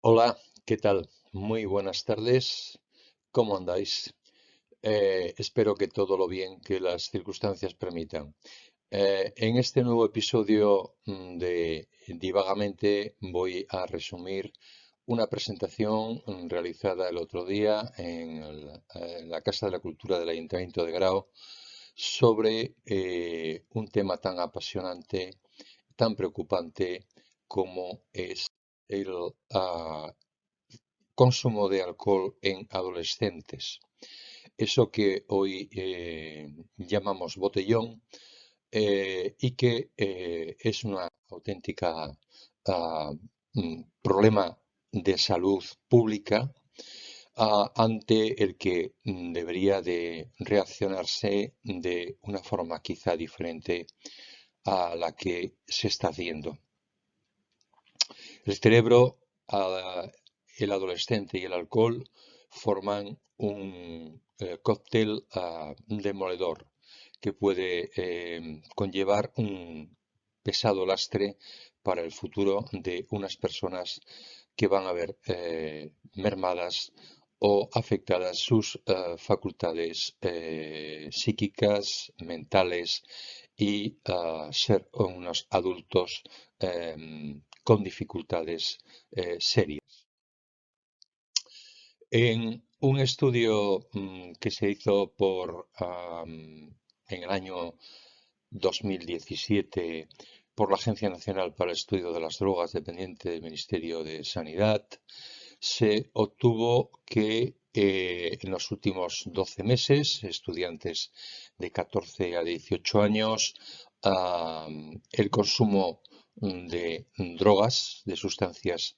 Hola, ¿qué tal? Muy buenas tardes. ¿Cómo andáis? Espero que todo lo bien que las circunstancias permitan. En este nuevo episodio de Divagamente voy a resumir una presentación realizada el otro día en la Casa de la Cultura del Ayuntamiento de Grao sobre un tema tan apasionante, tan preocupante como es el ah, consumo de alcohol en adolescentes. Eso que hoy llamamos botellón y que es una auténtica problema de salud pública ante el que debería de reaccionarse de una forma quizá diferente a la que se está haciendo. El cerebro, el adolescente y el alcohol forman un cóctel demoledor que puede conllevar un pesado lastre para el futuro de unas personas que van a ver mermadas o afectadas sus facultades psíquicas, mentales y ser unos adultos con dificultades serias. En un estudio que se hizo en el año 2017 por la Agencia Nacional para el Estudio de las Drogas, dependiente del Ministerio de Sanidad, se obtuvo que en los últimos 12 meses, estudiantes de 14 a 18 años, el consumo de drogas, de sustancias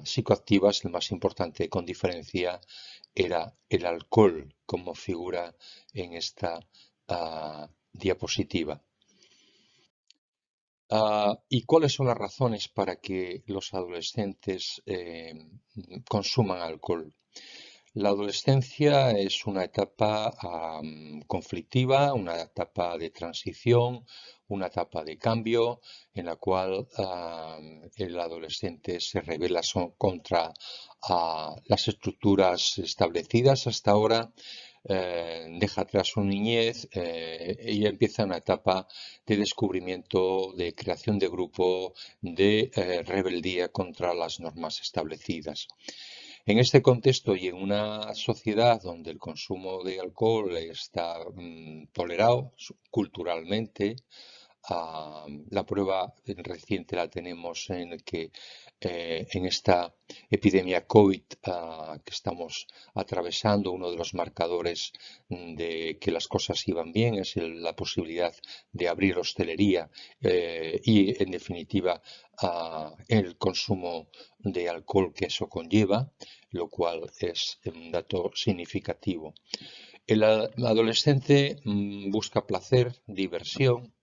psicoactivas, el más importante con diferencia era el alcohol, como figura en esta diapositiva. ¿Y cuáles son las razones para que los adolescentes consuman alcohol? La adolescencia es una etapa conflictiva, una etapa de transición, una etapa de cambio en la cual el adolescente se revela contra las estructuras establecidas hasta ahora, deja atrás su niñez y empieza una etapa de descubrimiento, de creación de grupo, de rebeldía contra las normas establecidas. En este contexto y en una sociedad donde el consumo de alcohol está tolerado culturalmente, la prueba reciente la tenemos en el que en esta epidemia COVID que estamos atravesando, uno de los marcadores de que las cosas iban bien es la posibilidad de abrir hostelería y, en definitiva, el consumo de alcohol que eso conlleva, lo cual es un dato significativo. El adolescente busca placer, diversión,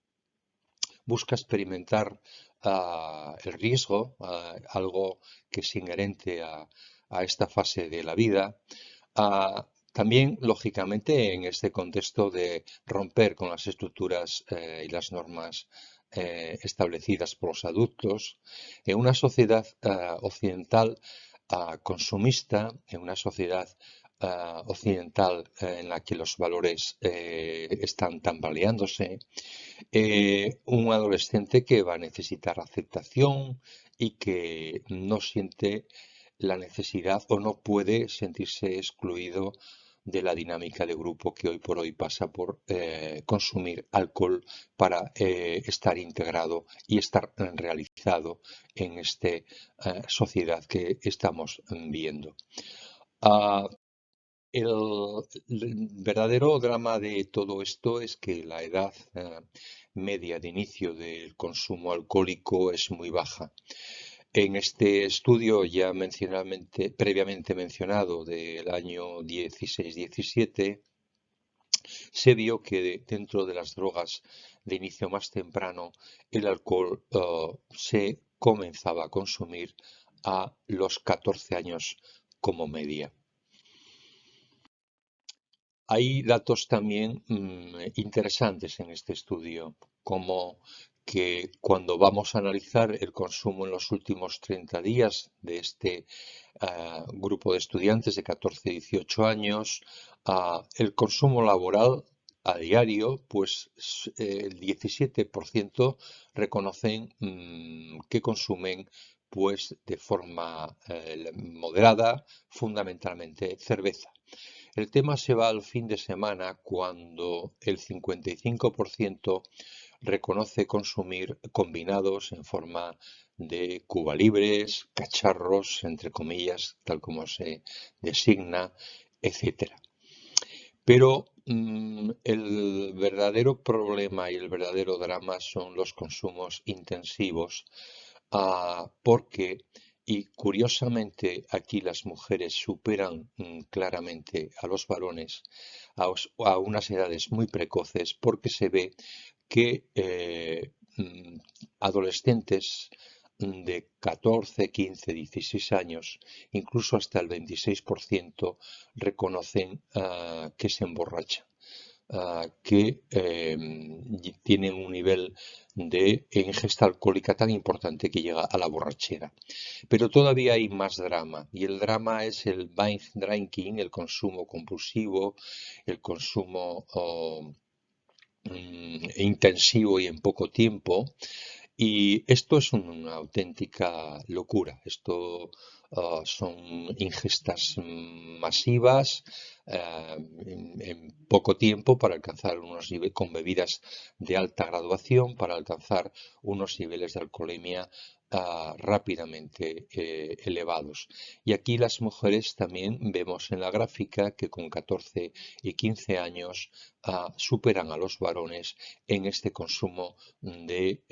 busca experimentar el riesgo, algo que es inherente a esta fase de la vida. También, lógicamente, en este contexto de romper con las estructuras y las normas establecidas por los adultos, en una sociedad occidental consumista, en una sociedad occidental en la que los valores están tambaleándose, un adolescente que va a necesitar aceptación y que no siente la necesidad o no puede sentirse excluido de la dinámica de grupo que hoy por hoy pasa por consumir alcohol para estar integrado y estar realizado en esta sociedad que estamos viendo. Ah, el verdadero drama de todo esto es que la edad media de inicio del consumo alcohólico es muy baja. En este estudio ya previamente mencionado del año 16-17, se vio que dentro de las drogas de inicio más temprano, el alcohol se comenzaba a consumir a los 14 años como media. Hay datos también interesantes en este estudio, como que cuando vamos a analizar el consumo en los últimos 30 días de este grupo de estudiantes de 14 y 18 años, el consumo laboral a diario, pues el 17% reconocen que consumen pues de forma moderada, fundamentalmente cerveza. El tema se va al fin de semana cuando el 55% reconoce consumir combinados en forma de cuba libres, cacharros, entre comillas, tal como se designa, etcétera. Pero el verdadero problema y el verdadero drama son los consumos intensivos, porque, y curiosamente, aquí las mujeres superan claramente a los varones a unas edades muy precoces, porque se ve que adolescentes de 14, 15, 16 años, incluso hasta el 26%, reconocen que se emborrachan, que tienen un nivel de ingesta alcohólica tan importante que llega a la borrachera. Pero todavía hay más drama, y el drama es el binge drinking, el consumo compulsivo, el consumo intensivo y en poco tiempo. Y esto es una auténtica locura. Esto son ingestas masivas en poco tiempo para alcanzar unos niveles con bebidas de alta graduación, para alcanzar unos niveles de alcoholemia rápidamente elevados. Y aquí las mujeres también vemos en la gráfica que con 14 y 15 años superan a los varones en este consumo de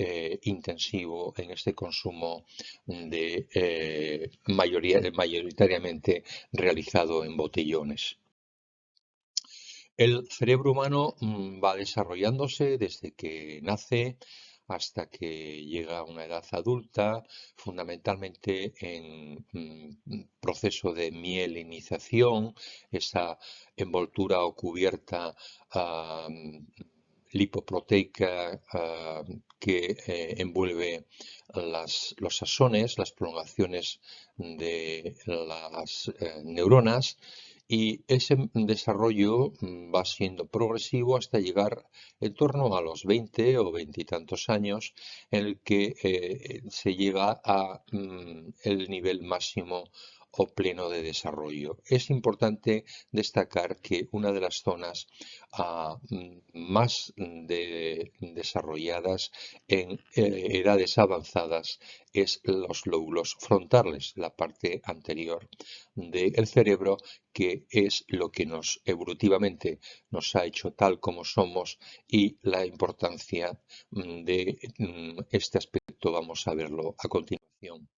intensivo, en este consumo de mayoritariamente realizado en botellones. El cerebro humano va desarrollándose desde que nace hasta que llega a una edad adulta, fundamentalmente en proceso de mielinización, esa envoltura o cubierta lipoproteica que envuelve los axones, las prolongaciones de las neuronas, y ese desarrollo va siendo progresivo hasta llegar en torno a los 20 o 20 y tantos años, en el que se llega a el nivel máximo o pleno de desarrollo. Es importante destacar que una de las zonas más desarrolladas en edades avanzadas es los lóbulos frontales, la parte anterior del cerebro, que es lo que evolutivamente nos ha hecho tal como somos, y la importancia de este aspecto vamos a verlo a continuación.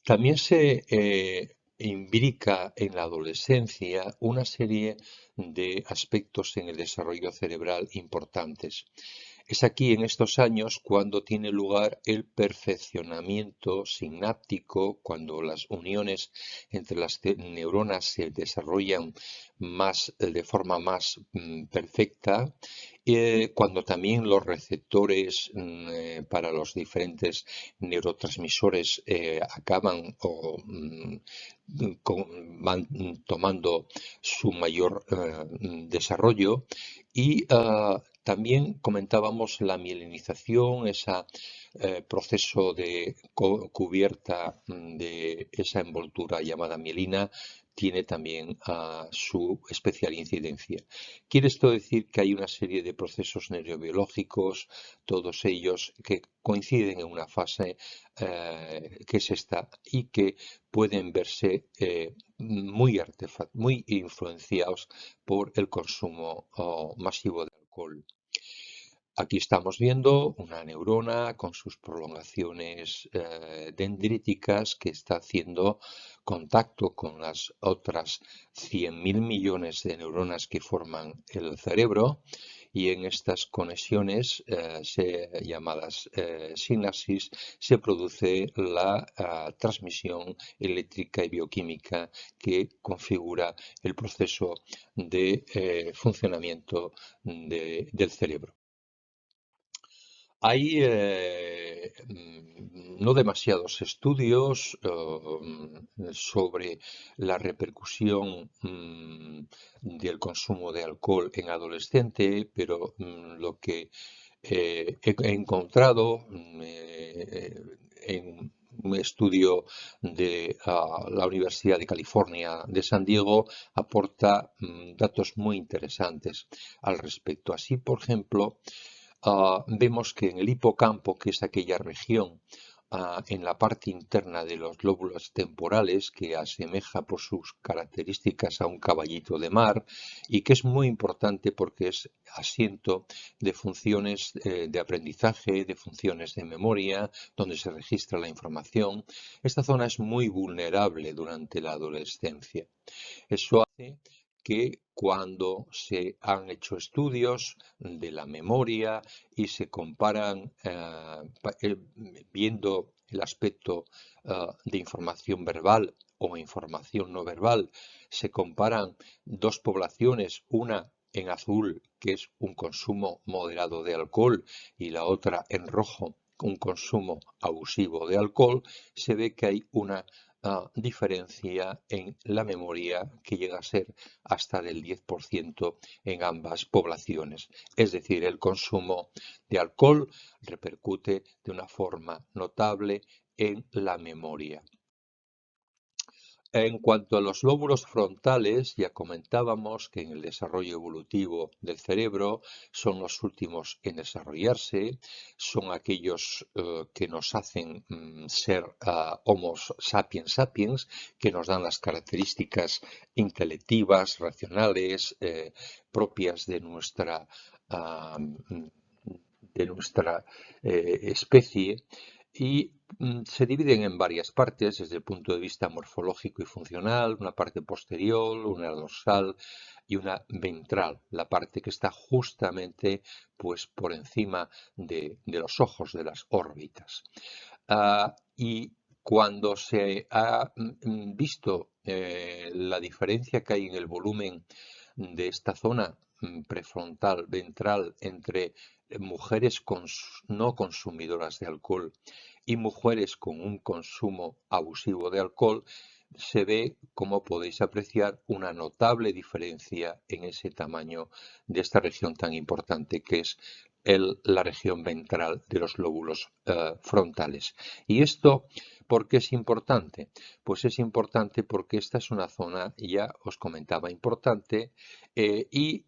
También se imbrica en la adolescencia una serie de aspectos en el desarrollo cerebral importantes. Es aquí en estos años cuando tiene lugar el perfeccionamiento sináptico, cuando las uniones entre las neuronas se desarrollan de forma más perfecta, cuando también los receptores para los diferentes neurotransmisores acaban o van tomando su mayor desarrollo, y también comentábamos la mielinización, ese proceso de cubierta de esa envoltura llamada mielina, tiene también su especial incidencia. Quiere esto decir que hay una serie de procesos neurobiológicos, todos ellos que coinciden en una fase que es esta, y que pueden verse muy influenciados por el consumo masivo de alcohol. Aquí estamos viendo una neurona con sus prolongaciones dendríticas que está haciendo contacto con las otras 100.000 millones de neuronas que forman el cerebro, y en estas conexiones llamadas sinapsis se produce la transmisión eléctrica y bioquímica que configura el proceso de funcionamiento del cerebro. Hay no demasiados estudios sobre la repercusión del consumo de alcohol en adolescente, pero lo que he encontrado en un estudio de la Universidad de California de San Diego aporta datos muy interesantes al respecto. Así, por ejemplo, vemos que en el hipocampo, que es aquella región en la parte interna de los lóbulos temporales que asemeja por sus características a un caballito de mar y que es muy importante porque es asiento de funciones de aprendizaje, de funciones de memoria, donde se registra la información. Esta zona es muy vulnerable durante la adolescencia. Eso hace que cuando se han hecho estudios de la memoria y se comparan viendo el aspecto de información verbal o información no verbal, se comparan dos poblaciones, una en azul, que es un consumo moderado de alcohol, y la otra en rojo, un consumo abusivo de alcohol, se ve que hay una diferencia en la memoria que llega a ser hasta del 10% en ambas poblaciones. Es decir, el consumo de alcohol repercute de una forma notable en la memoria. En cuanto a los lóbulos frontales, ya comentábamos que en el desarrollo evolutivo del cerebro son los últimos en desarrollarse, son aquellos que nos hacen ser Homo sapiens sapiens, que nos dan las características intelectivas, racionales, propias de nuestra especie y se dividen en varias partes desde el punto de vista morfológico y funcional, una parte posterior, una dorsal y una ventral, la parte que está justamente pues, por encima de los ojos, de las órbitas. Y cuando se ha visto la diferencia que hay en el volumen de esta zona prefrontal, ventral, entre mujeres no consumidoras de alcohol y mujeres con un consumo abusivo de alcohol, se ve, como podéis apreciar, una notable diferencia en ese tamaño de esta región tan importante que es la región ventral de los lóbulos frontales. Y esto, ¿por qué es importante? Pues es importante porque esta es una zona, ya os comentaba, importante y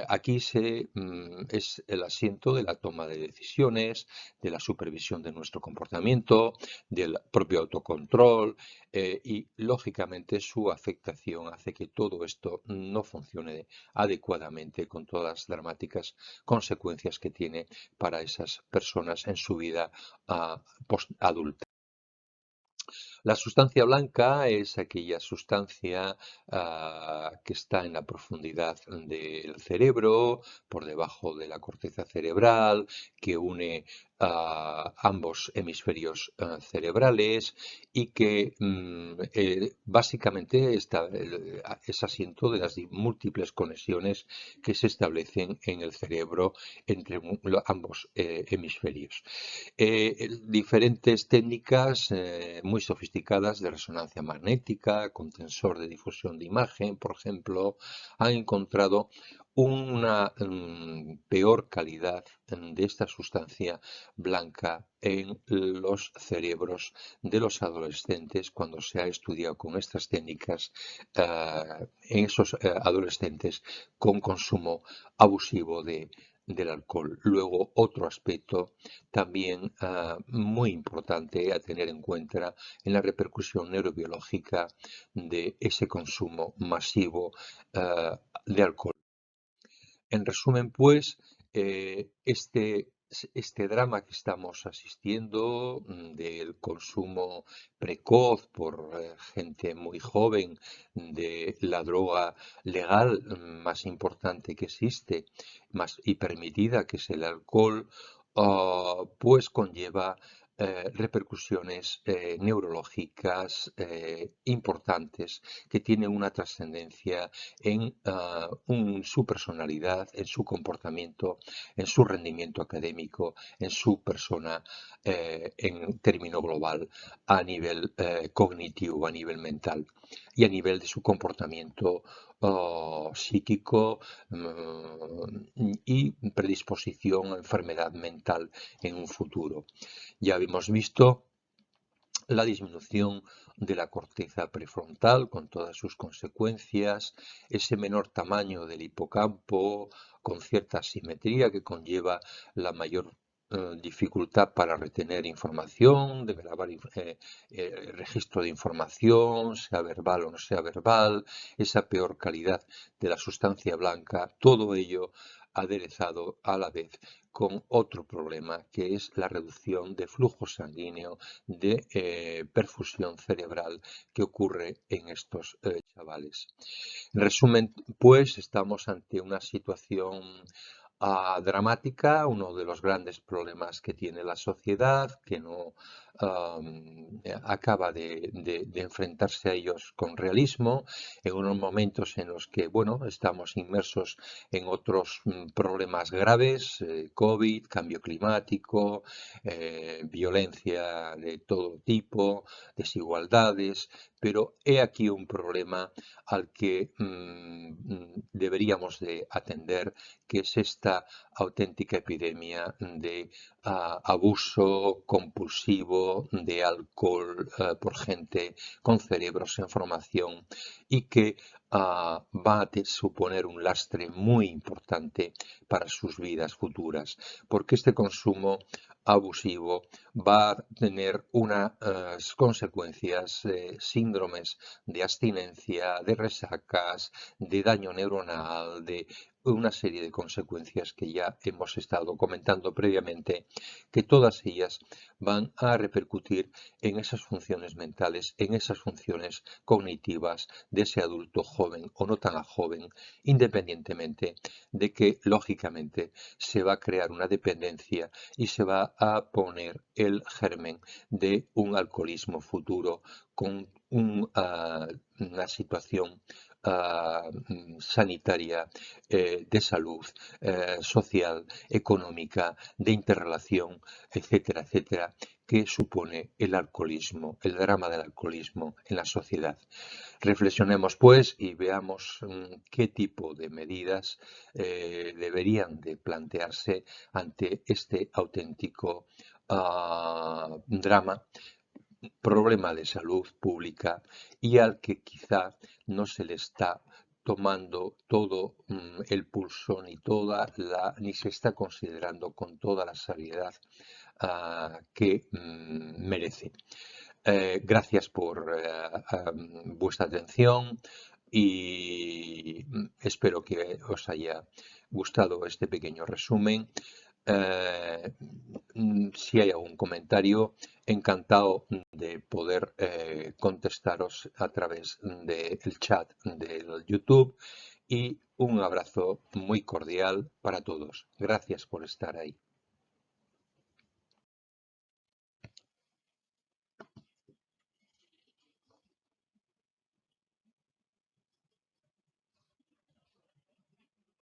aquí es el asiento de la toma de decisiones, de la supervisión de nuestro comportamiento, del propio autocontrol y, lógicamente, su afectación hace que todo esto no funcione adecuadamente con todas las dramáticas consecuencias que tiene para esas personas en su vida post-adulta. La sustancia blanca es aquella sustancia que está en la profundidad del cerebro, por debajo de la corteza cerebral, que une ambos hemisferios cerebrales y que básicamente es asiento de las múltiples conexiones que se establecen en el cerebro entre ambos hemisferios. Diferentes técnicas muy sofisticadas de resonancia magnética, con tensor de difusión de imagen, por ejemplo, han encontrado una peor calidad de esta sustancia blanca en los cerebros de los adolescentes cuando se ha estudiado con estas técnicas en esos adolescentes con consumo abusivo del alcohol. Luego, otro aspecto también muy importante a tener en cuenta en la repercusión neurobiológica de ese consumo masivo de alcohol. En resumen, pues, este drama que estamos asistiendo del consumo precoz por gente muy joven de la droga legal más importante que existe más y permitida, que es el alcohol, pues conlleva repercusiones neurológicas importantes que tienen una trascendencia en su personalidad, en su comportamiento, en su rendimiento académico, en su persona en término global, a nivel cognitivo, a nivel mental y a nivel de su comportamiento psíquico y predisposición a enfermedad mental en un futuro. Ya hemos visto la disminución de la corteza prefrontal con todas sus consecuencias, ese menor tamaño del hipocampo con cierta asimetría que conlleva la mayor dificultad para retener información, de grabar registro de información, sea verbal o no sea verbal, esa peor calidad de la sustancia blanca, todo ello aderezado a la vez con otro problema que es la reducción de flujo sanguíneo de perfusión cerebral que ocurre en estos chavales. En resumen, pues estamos ante una situación dramática, uno de los grandes problemas que tiene la sociedad, que no acaba de enfrentarse a ellos con realismo, en unos momentos en los que, bueno, estamos inmersos en otros problemas graves, COVID, cambio climático, violencia de todo tipo, desigualdades, pero he aquí un problema al que deberíamos de atender, que es esta auténtica epidemia de abuso compulsivo de alcohol por gente con cerebros en formación y que va a suponer un lastre muy importante para sus vidas futuras, porque este consumo abusivo va a tener unas consecuencias, síndromes de abstinencia, de resacas, de daño neuronal, de una serie de consecuencias que ya hemos estado comentando previamente, que todas ellas van a repercutir en esas funciones mentales, en esas funciones cognitivas de ese adulto joven o no tan joven, independientemente de que, lógicamente, se va a crear una dependencia y se va a poner el germen de un alcoholismo futuro con una situación sanitaria, de salud, social, económica, de interrelación, etcétera, etcétera, que supone el alcoholismo, el drama del alcoholismo en la sociedad. Reflexionemos pues y veamos qué tipo de medidas deberían de plantearse ante este auténtico drama, problema de salud pública y al que quizá no se le está tomando todo el pulso ni se está considerando con toda la seriedad que merece. Gracias por vuestra atención y espero que os haya gustado este pequeño resumen. Si hay algún comentario, encantado de poder contestaros a través del chat del YouTube y un abrazo muy cordial para todos. Gracias por estar ahí.